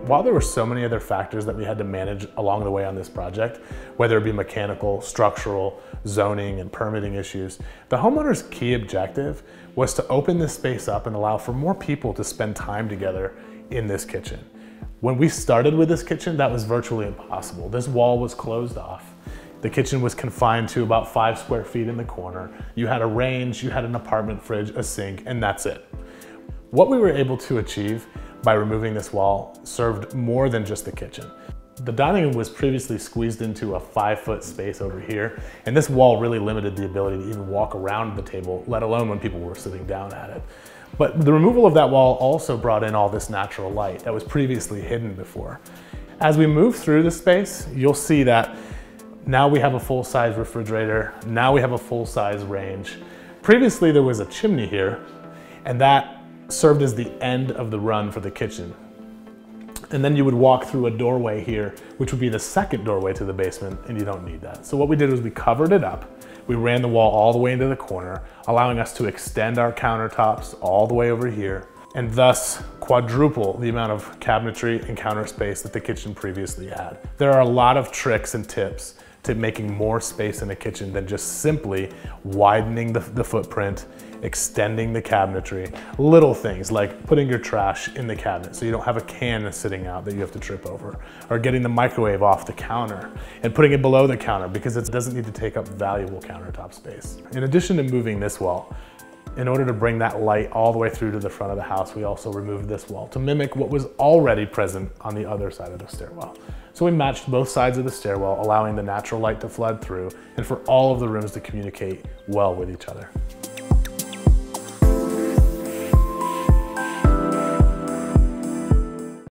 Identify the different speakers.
Speaker 1: While there were so many other factors that we had to manage along the way on this project, whether it be mechanical, structural, zoning, and permitting issues, the homeowner's key objective was to open this space up and allow for more people to spend time together in this kitchen. When we started with this kitchen, that was virtually impossible. This wall was closed off. The kitchen was confined to about 5 square feet in the corner. You had a range, you had an apartment fridge, a sink, and that's it. What we were able to achieve by removing this wall served more than just the kitchen. The dining room was previously squeezed into a 5-foot space over here, and this wall really limited the ability to even walk around the table, let alone when people were sitting down at it. But the removal of that wall also brought in all this natural light that was previously hidden before. As we move through the space, you'll see that now we have a full-size refrigerator, now we have a full-size range. Previously there was a chimney here, and that served as the end of the run for the kitchen. And then you would walk through a doorway here, which would be the second doorway to the basement, and you don't need that. So what we did was we covered it up. We ran the wall all the way into the corner, allowing us to extend our countertops all the way over here, and thus quadruple the amount of cabinetry and counter space that the kitchen previously had. There are a lot of tricks and tips to making more space in a kitchen than just simply widening the footprint, extending the cabinetry, little things like putting your trash in the cabinet so you don't have a can sitting out that you have to trip over, or getting the microwave off the counter and putting it below the counter because it doesn't need to take up valuable countertop space. In addition to moving this wall, in order to bring that light all the way through to the front of the house, we also removed this wall to mimic what was already present on the other side of the stairwell. So we matched both sides of the stairwell, allowing the natural light to flood through and for all of the rooms to communicate well with each other.